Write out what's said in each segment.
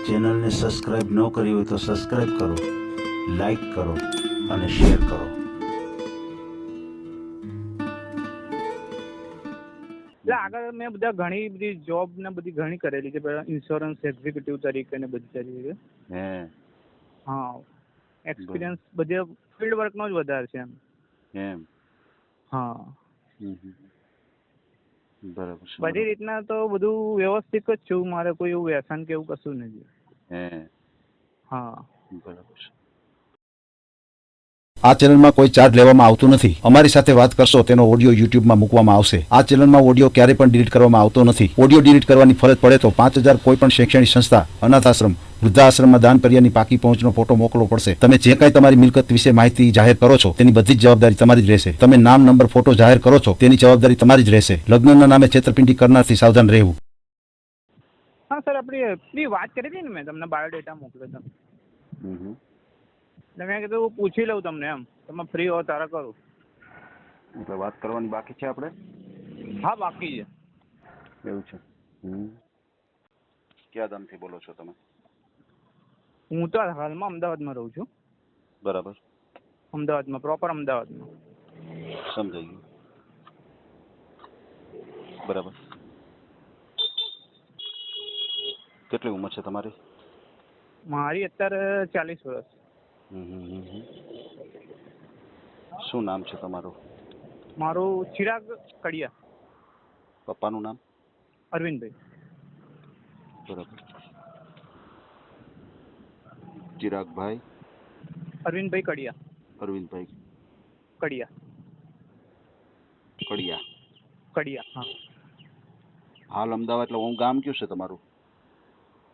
ચેનલને સબસ્ક્રાઇબ ન કરી હોય તો સબસ્ક્રાઇબ કરો, લાઈક કરો અને શેર કરો. એટલે આગળ મેં ઘણી બધી જોબ ને બધી ઘણી કરેલી છે, ઇન્સ્યોરન્સ એક્ઝિક્યુટિવ તરીકે ને બધી તરીકે. હા, એક્સપિરિયન્સ બધે ફિલ્ડ વર્કનો જ વધારે છે એમ. હા, બરાબર છે. બધી રીતના તો બધું વ્યવસ્થિત જ છું. મારે કોઈ એવું વ્યસન કે એવું કશું નથી. હા, બરાબર છે. આ ચેનલમાં કોઈ ચાર્જ લેવામાં આવતું નથી. અમારી સાથે વાત કરશો તેનો ઓડિયો યુટ્યુબમાં મૂકવામાં આવશે. આ ચેનલમાં ઓડિયો ક્યારેય પણ ડિલીટ કરવામાં આવતો નથી. ઓડિયો ડિલીટ કરવાની ફરજ પડે તો 5,000 કોઈ પણ શૈક્ષણિક સંસ્થા, અનાથ આશ્રમ, વૃદ્ધાશ્રમમાં દાન કર્યાની પાકી પહોંચનો ફોટો મોકલવો પડશે. તમે જે કાંઈ તમારી મિલકત વિશે માહિતી જાહેર કરો છો તેની બધી જ જવાબદારી તમારી જ રહેશે. તમે નામ, નંબર, ફોટો જાહેર કરો છો તેની જવાબદારી તમારી જ રહેશે. લગ્નના નામે છેતરપિંડી કરનારથી સાવધાન રહેવું. હા સર, આપણી વાત કરી હતી ને, મેં તમને બાયોડેટા મોકલ્યો હતો. એટલે મેં કીધું પૂછી લઉં તમને, એમ તમે ફ્રી હો તારે કરું. એટલે વાત કરવાની બાકી છે આપણે? હા, બાકી છે. એવું છે. ક્યાં ગામથી બોલો છો તમે? હું તો હાલમાં અમદાવાદમાં રહું છું. બરાબર. અમદાવાદમાં, પ્રોપર અમદાવાદમાં. સમજાઈ ગયું. બરાબર. કેટલી ઉંમર છે તમારી? મારી અત્યારે 40 વર્ષ. શું નામ છે તમારું? મારું ચિરાગ કડિયા. પપ્પાનું નામ? અરવિંદભાઈ. બરાબર. ચિરાગભાઈ? અરવિંદભાઈ કડિયા. અરવિંદભાઈ કડિયા. કડિયા. કડિયા, હા. હાલ અમદાવાદ એટલે હું ગામ કયું છે તમારું?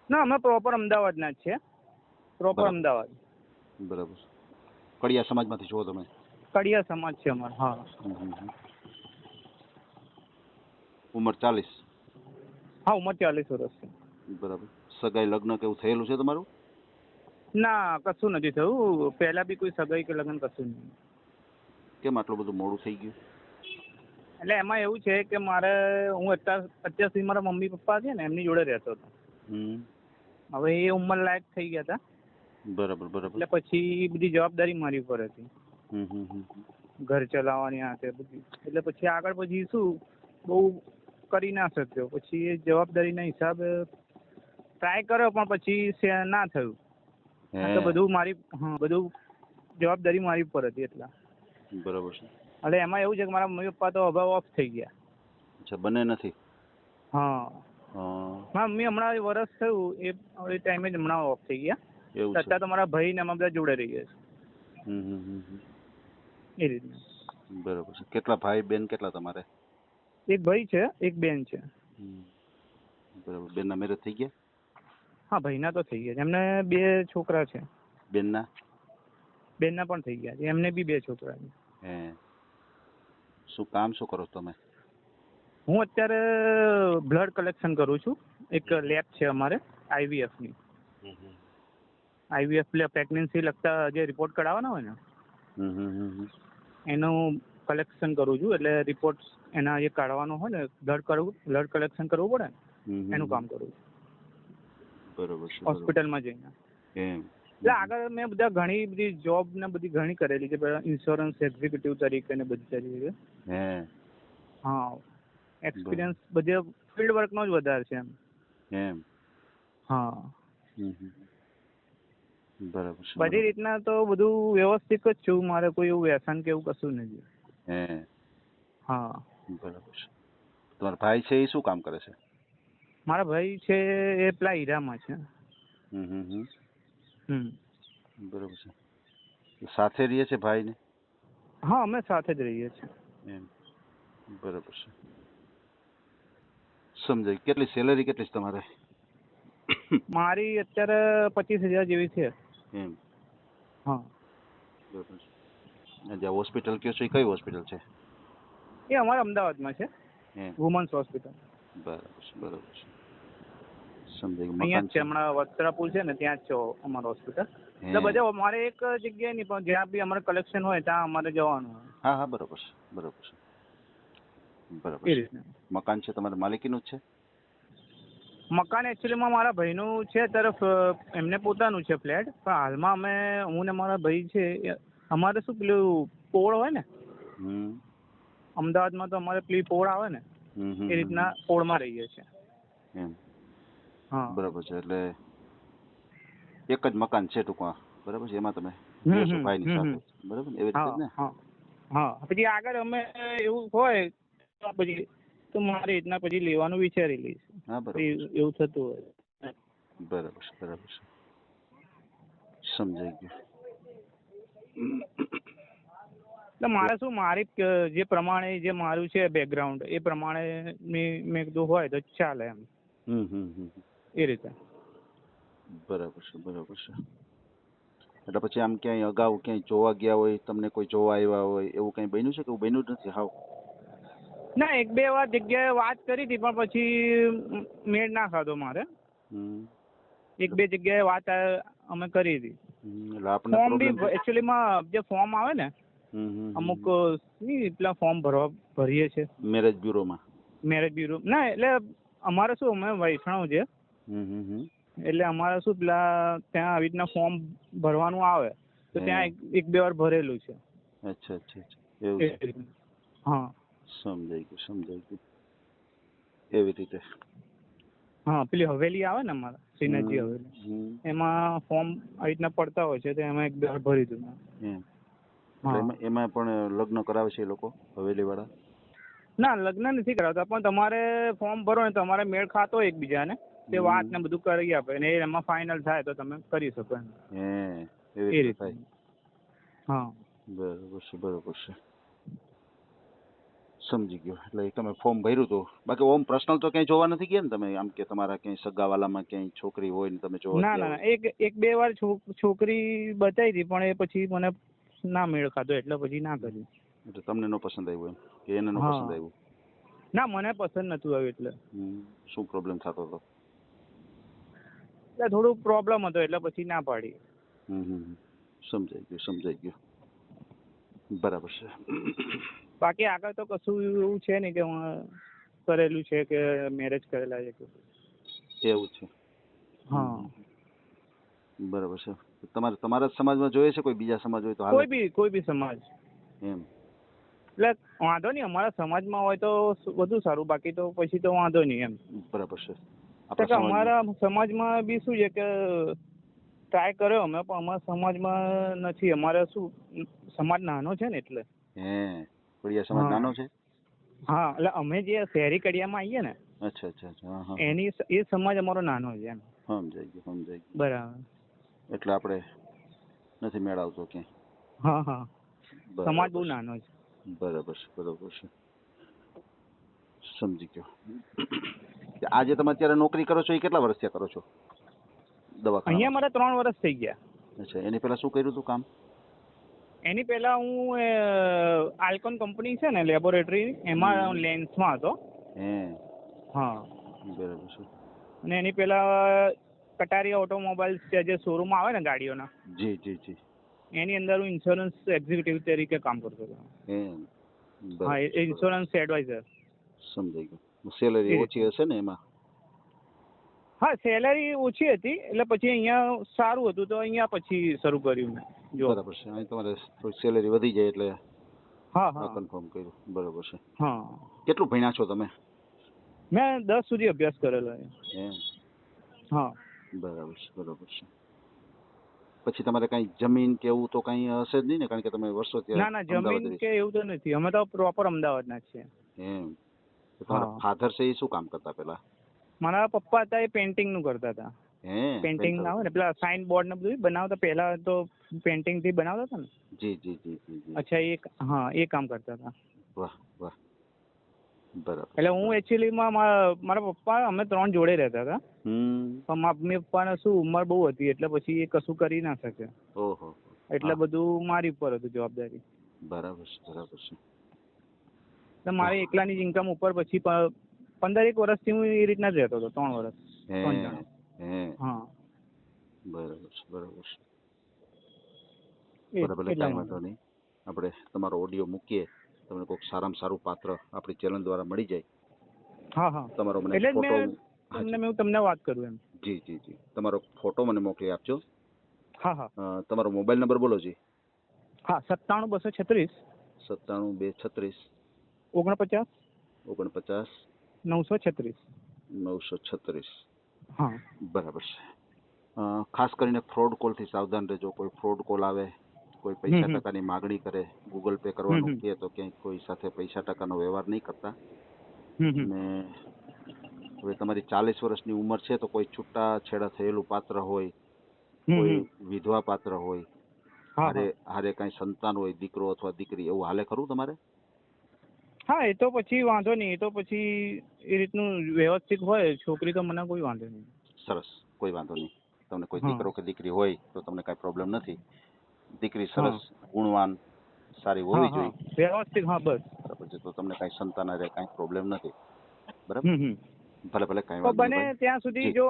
ના, અમે પ્રોપર અમદાવાદના જ છે. પ્રોપર બરાબર. અમદાવાદ. બરાબર. કડિયા સમાજમાંથી છો તમે? કડિયા સમાજ છે અમારો. હા. ઉંમર 40? હા, ઉંમર 40 વર્ષ છે. બરાબર. સગાઈ, લગ્ન કેવું થયેલું છે તમારું? ના, કશું નથી થયું. પહેલા બી કોઈ સગાઈ કે લગ્ન કશું નહીં. કેમ આટલું બધું મોડું થઈ ગયું? એટલે એમાં એવું છે કે હું અત્યાર સુધી મારા મમ્મી પપ્પા છે ને એમની જોડે રહેતો હતો. હવે એ ઉંમર લાયક થઈ ગયા હતા. બરાબર. બરાબર. એટલે પછી બધી જવાબદારી મારી ઉપર હતી. ઘર ચલાવવાની આ તે બધી. એટલે પછી આગળ પછી શું બહુ કરી ના શક્યો. પછી એ જવાબદારીના હિસાબે ટ્રાય કર્યો પણ પછી ના થયું. તો બધું જવાબદારી મારી ઉપર હતી એટલા. બરાબર છે. એટલે એમાં એવું છે કે મારા મમ્મી પપ્પા તો હવે ઓફ થઈ ગયા. અચ્છા, બને નથી? હા. મારા મમ્મી હમણાં વર્ષ થયું એ ટાઈમે જ હમણાં ઓફ થઈ ગયા. એવું છે. અત્યારે તો મારા ભાઈ ને અમે બધા જોડે રહીએ છીએ. એ રીતના. બરાબર છે. કેટલા ભાઈ બેન કેટલા તમારે? એક ભાઈ છે, એક બેન છે. બરાબર. બેનના મેરેજ થઈ ગયા? હા, ભાઈના તો થઈ ગયા છે. એમને 2 છોકરા છે. બેનના? બેનના પણ થઈ ગયા છે. એમને બી 2 છોકરા છે. શું કામ શું કરો તમે? હું અત્યારે બ્લડ કલેક્શન કરું છું. એક લેબ છે અમારે IVF-ની. IVF એટલે પ્રેગ્નન્સી લગતા જે રિપોર્ટ કઢાવવાના હોય ને એનું કલેક્શન કરું છું. એટલે રિપોર્ટ એના જે કાઢવાનો હોય ને બ્લડ કલેક્શન કરવું પડે ને એનું કામ કરું છું. બરોબર છે. હોસ્પિટલમાં જઈને. એટલે આગળ મેં ઘણી બધી જોબ ને બધી ઘણી કરેલી છે, ઇન્સ્યોરન્સ એક્ઝિક્યુટિવ તરીકે ને બધી તરીકે. હા, એક્સપિરિયન્સ બધે ફિલ્ડ વર્કનો જ વધારે છે એમ. હા, બરાબર છે. બધી રીતના તો બધું વ્યવસ્થિત જ છું. મારે કોઈ એવું વ્યસન કે એવું કશું નથી. હા. બરાબર છે. તમારા ભાઈ છે એ શું કામ કરે છે? મારા ભાઈ છે એ પેલા હીરામાં છે. બરાબર છે. સાથે રહીએ છે ભાઈ ને? હા, અમે સાથે જ રહીએ છીએ. બરાબર છે. સમજાય. કેટલી સેલરી કેટલી છે તમારે? મારી અત્યારે 25,000 જેવી છે. હા. બરાબર છે. જ્યાં હોસ્પિટલ કયો છો એ કઈ હોસ્પિટલ છે? એ અમારા અમદાવાદમાં છે, વુમન્સ હોસ્પિટલ. બરાબર છે. બરાબર છે. સમજાય. અહીંયા જ છે, હમણાં વસ્ત્રાપુર છે ને ત્યાં જ છે અમારું હોસ્પિટલ. એટલે બધે અમારે એક જગ્યાએ નહીં પણ જ્યાં બી અમારે કલેક્શન હોય ત્યાં અમારે જવાનું હોય. હા, બરોબર છે. બરોબર છે. બરાબર છે. મકાન છે તમારે માલિકીનું જ છે? મકાન એકચ્યુઅલીમાં મારા ભાઈનું છે તરફ, એમને પોતાનું છે ફ્લેટ, પણ હાલમાં અમે, હું ને મારા ભાઈ છે અમારે શું પેલું પોળ હોય ને, અમદાવાદમાં તો અમારે પેલી પોળ આવે ને એ રીતના પોળમાં રહીએ છીએ. એમ હા બરાબર છે. એટલે એક જ મકાન છે ટૂંકમાં, બરાબર છે, એમાં તમે હમ, રહો છો હમ, ભાઈની હમ, સાથે, હમ. બરાબર ને? એવી રીતે જ હા ને? હા હા. પછી આગળ અમે એવું હોય તો પછી તો મારે રીતના પછી લેવાનું વિચારી લઈશ. હા બરાબર એવું થતું હોય. બરાબર છે, બરાબર છે, સમજાઈ ગયું. એટલે મારે શું, મારી જે પ્રમાણે જે મારું છે બેકગ્રાઉન્ડ એ પ્રમાણે મેં કીધું હોય તો ચાલે એમ. એ રીતે. બરાબર છે, બરાબર છે. એટલે પછી આમ ક્યાંય અગાઉ ક્યાંય જોવા ગયા હોય, તમને કોઈ જોવા આવ્યા હોય, એવું કઈ બન્યું છે કે એવું બન્યું જ નથી હાવ? ના, એક બે વાર જગ્યાએ વાત કરી હતી પણ પછી મેળ ના ખાધો મારે. એક બે જગ્યાએ વાત અમે કરી હતી. એટલે આપણે ફોર્મ બી પ્રોબ્લેમ એકચ્યુઅલીમાં જે ફોર્મ આવે ને અમુક પેલા ફોર્મ ભરીએ છે મેરેજ બ્યુરોમાં. મેરેજ બ્યુરો ના, એટલે અમારે શું, અમે વૈષ્ણવ છે એટલે અમારે શું પેલા ત્યાં આવી રીતના ફોર્મ ભરવાનું આવે તો ત્યાં એક બે વાર ભરેલું છે. અચ્છા અચ્છા અચ્છા, એવું છે. હા સમજાઈ ગયું, સમજાઈ ગયું. એવી રીતે. હા, પેલી હવેલી આવે ને અમારા શ્રીનાથજી હવેલી, એમાં ફોર્મ આવી રીતના પડતા હોય છે તો એમાં એક બે વાર ભરી દીધું. એમાં પણ લગ્ન કરાવે છે એ લોકો, હવેલી વાળા? ના, લગ્ન નથી કરાવતા, પણ તમારે ફોર્મ ભરો ને તમારે મેળ ખાતો હોય એકબીજાને તે વાત ને બધું કરી આપે ને એમાં ફાઇનલ થાય તો તમે કરી શકો એમ. એવી રીતે થાય. હા બરોબર છે, બરોબર છે, સમજી ગયો. એટલે તમે ફોર્મ ભર્યું હતું, બાકી ઓમ પર્સનલ તો ક્યાંય જોવા નથી ગયા ને તમે? આમ કે તમારા ક્યાંય સગાવાલામાં ક્યાંય છોકરી હોય ને તમે જોવા? ના, એક બે વાર છોકરી બતાવી હતી પણ એ પછી મને ના મેળ ખાધો એટલે પછી ના કર્યું. એટલે તમને ન પસંદ આવ્યું એમ કે એને ન પસંદ આવ્યું? ના, મને પસંદ નતું આવ્યું. એટલે શું પ્રોબ્લેમ થતો હતો? એટલે થોડું પ્રોબ્લેમ હતો એટલે પછી ના પાડી. સમજાઈ ગયું, સમજાઈ ગયું. બરાબર છે. બાકી આગળ તો કશું એવું છે નહીં કે હું કરેલું છે કે મેરેજ કરેલા છે. એવું છે? હા બરાબર છે. તમારા જ સમાજમાં જોઈએ છે, કોઈ બીજા સમાજ હોય તો હાલે? કોઈ બી સમાજ એમ? એટલે વાંધો નહીં, અમારા સમાજમાં હોય તો વધુ સારું, બાકી તો પછી તો વાંધો નહીં એમ. બરાબર છે. અમારા સમાજમાં બી શું છે કે ટ્રાય કર્યો અમે, પણ અમારા સમાજમાં નથી. અમારે શું સમાજ નાનો છે ને એટલે. કડિયા સમાજ નાનો છે? હા, એટલે અમે જે શહેરી કડિયામાં આવીએ ને, અચ્છા અચ્છા અચ્છા, એ સમાજ અમારો નાનો છે એમ. સમજાઈ ગયું, સમજાઈ ગયું. બરાબર. એટલે આપણે નથી મેળ આવતો ક્યાંય? હા હા, સમાજ બહુ નાનો છે. બરાબર છે, બરાબર છે, સમજી ગયો. આજે તમે અત્યારે નોકરી કરો છો એ કેટલા વર્ષથી કરો છો દવાખાના? અહીંયા મારે 3 વર્ષ થઈ ગયા. અચ્છા, એની પહેલા શું કર્યું હતું કામ? એની પહેલા હું આલ્કોન કંપની છે ને લેબોરેટરી, એમાં લેન્સમાં હતો. હા બરાબર છે. અને એની પહેલા કટારિયા ઓટોમોબાઈલ્સ જે શોરૂમ આવે ને ગાડીઓના, જી જી જી, એની અંદર હું ઇન્સ્યોરન્સ એક્ઝિક્યુટિવ તરીકે કામ કરતો હતો. હા, ઇન્સ્યોરન્સ એડવાઇઝર. સમજાઈ ગયું. સેલરી ઓછી હશે ને એમાં? હા, સેલરી ઓછી હતી એટલે પછી અહીંયા સારું હતું તો અહીંયા પછી શરૂ કર્યું મેં. બરાબર છે. અહીં તમારે થોડી સેલરી વધી જાય એટલે હા કન્ફર્મ કર્યું. બરાબર છે. હા. કેટલું ભણ્યા છો તમે? મેં 10 સુધી અભ્યાસ કરેલો છે. હા. બરાબર છે, બરાબર છે. પછી તમારે કઈ જમીન કે એવું તો કઈ હશે જ નહીં ને, કારણ કે તમે વર્ષો ત્યાં? ના, જમીન કે એવું તો નથી, અમે તો પ્રોપર અમદાવાદના છીએ. એમ? તમારા ફાધર છે એ શું કામ કરતા પેલા? મારા પપ્પા હતા એ પેઇન્ટિંગ નું કરતા હતા. પેઇન્ટિંગ આવે ને પેલા સાઇન બોર્ડ ને બધું બનાવતા, પહેલા તો પેઇન્ટિંગ થી બનાવતા હતા ને. જી જી જી જી. અચ્છા, એ કામ કરતા હતા. વાહ વાહ, બરાબર. એટલે હું એકચ્યુઅલી મારા પપ્પા, અમે 3 જોડે રહેતા હતા, પણ મમ્મી પપ્પાને શું ઉંમર બહુ હતી એટલે પછી એ કશું કરી ના શકે. ઓહો. એટલે બધું મારી ઉપર હતું જવાબદારી. બરાબર છે, બરાબર છે. એટલે મારી એકલાની જ ઇન્કમ ઉપર પછી 15-1 વર્ષથી હું એ રીતના જ રહેતો હતો. 3 વર્ષ. 3 જણા. હા. બરાબર છે, બરાબર છે. બરાબર. કાંઈ વાંધો નહીં, આપણે તમારો ઓડિયો મૂકીએ, તમને કોઈક સારામાં સારું પાત્ર આપણી ચેનલ દ્વારા મળી જાય. હા હા. તમારો મને એટલે ફોટો તમને વાત કરું એમ. જી જી જી, તમારો ફોટો મને મોકલી આપજો. હા હા તમારો મોબાઈલ નંબર બોલો જી. હા 97 236 97 236 49 49 936. 936. હા બરાબર છે. ખાસ કરીને ફ્રોડ કોલથી સાવધાન રહેજો. કોઈ ફ્રોડ કોલ આવે, કોઈ પૈસા ટકાની માગણી કરે, ગૂગલ પે કરવાનું કહે તો ક્યાંય કોઈ સાથે પૈસા ટકાનો વ્યવહાર નહીં કરતા. અને હવે તમારી 40 વર્ષની ઉંમર છે તો કોઈ છૂટા છેડા થયેલું પાત્ર હોય, કોઈ વિધવા પાત્ર હોય, હારે કાંઈ સંતાન હોય, દીકરો અથવા દીકરી, એવું હાલે ખરું તમારે? હા એ તો પછી વાંધો નહીં, એ તો પછી એ રીતનું વ્યવસ્થિત હોય છોકરી તો મને કોઈ વાંધો નહીં. સરસ, કોઈ વાંધો નહીં. તમને કોઈ દીકરો કે દીકરી હોય તો તમને કાંઈ પ્રોબ્લેમ નથી. દીકરી સરસ, ગુણવાન, સારી હોવી જોઈએ, વ્યવસ્થિત. હા બસ બરાબર છે. તો તમને કાંઈ સંતાન હારે કાંઈ પ્રોબ્લેમ નથી, બરાબર. ભલે ભલે, કાંઈ વાંધો બને ત્યાં સુધી જો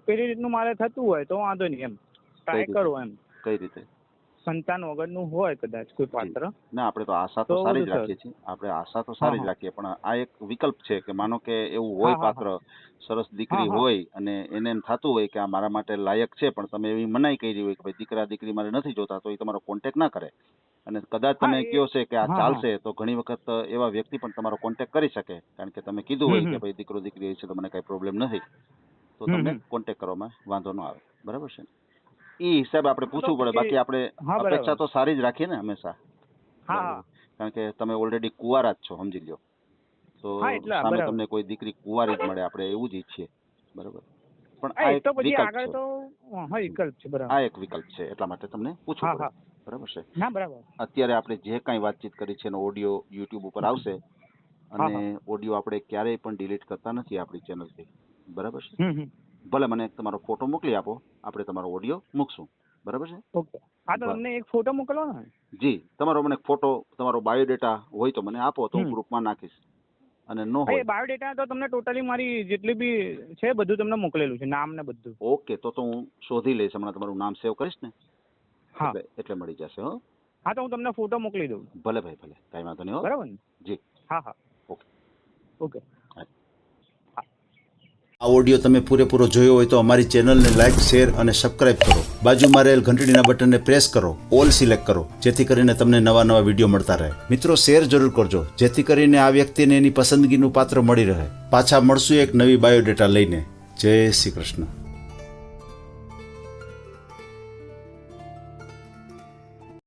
પેલી રીતનું મારે થતું હોય તો વાંધો નહીં એમ ટ્રાય કરો એમ. કઈ રીતે? સંતાન વગરનું હોય કદાચ કોઈ પાત્ર. ના, આપણે તો આશા તો સારી જ રાખીએ છીએ. આપણે આશા તો સારી જ રાખીએ, પણ આ એક વિકલ્પ છે કે માનો કે એવું હોય પાત્ર, સરસ દીકરી હોય અને એને એમ થતું હોય કે આ મારા માટે લાયક છે, પણ તમે એવી મનાઈ કરી હોય કે ભાઈ દીકરા દીકરી મારે નથી જોતા, તો એ તમારો કોન્ટેક્ટ ના કરે. અને કદાચ તમે કહો છે કે આ ચાલશે, તો ઘણી વખત એવા વ્યક્તિ પણ તમારો કોન્ટેક્ટ કરી શકે, કારણ કે તમે કીધું હોય કે ભાઈ દીકરો દીકરી છે તો મને કાંઈ પ્રોબ્લેમ નથી, તો તમને કોન્ટેક્ટ કરવામાં વાંધો ન આવે, બરાબર છે. એ હિસાબે આપણે પૂછવું પડે. બાકી આપણે અપેક્ષા તો સારી જ રાખીએ ને હંમેશા, કારણ કે તમે ઓલરેડી કુંવારા જ છો, સમજી લ્યો. તો સામે તમને કોઈ દીકરી કુંવારી જ મળે, આપણે એવું જ ઈચ્છીએ, બરાબર. પણ આ એક વિકલ્પ છે, આ એક વિકલ્પ છે, એટલા માટે તમને પૂછવું પડે, બરાબર છે. અત્યારે આપણે જે કાંઈ વાતચીત કરી છે એનો ઓડિયો યુટ્યુબ ઉપર આવશે, અને ઓડિયો આપણે ક્યારેય પણ ડિલીટ કરતા નથી આપણી ચેનલથી, બરાબર છે. ભલે મને તમારો ફોટો મોકલી આપો, આપણે તમારો ઓડિયો મૂકશું, બરાબર છે. ઓકે. હા તો તમને એક ફોટો મોકલો ને. જી, તમારો મને ફોટો, તમારો બાયોડેટા હોય તો મને આપો, તો હું ગ્રુપમાં નાખીશ. અને નો હોય બાયોડેટા તો તમને ટોટલી મારી જેટલી બી છે બધું તમને મોકલેલું છે, નામ ને બધું. ઓકે, તો હું શોધી લઈશ હમણાં, તમારું નામ સેવ કરીશ ને, એટલે મળી જશે. હા તો હું તમને ફોટો મોકલી દઉં. ભલે ભાઈ, ભલે, કાંઈ વાંધો નહીં. બરાબર ને? જી હા. ઓકે. આ ઓડિયો તમે પૂરેપૂરો જોયો હોય તો અમારી ચેનલને લાઇક, શેર અને સબસ્ક્રાઇબ કરો. બાજુમાં રહેલ ઘંટડીના બટનને પ્રેસ કરો, ઓલ સિલેક્ટ કરો, જેથી કરીને તમને નવા નવા વિડીયો મળતા રહે. મિત્રો, શેર જરૂર કરજો, જેથી કરીને આ વ્યક્તિને એની પસંદગીનું પાત્ર મળી રહે. પાછા મળશું એક નવી બાયોડેટા લઈને. જય શ્રી કૃષ્ણ.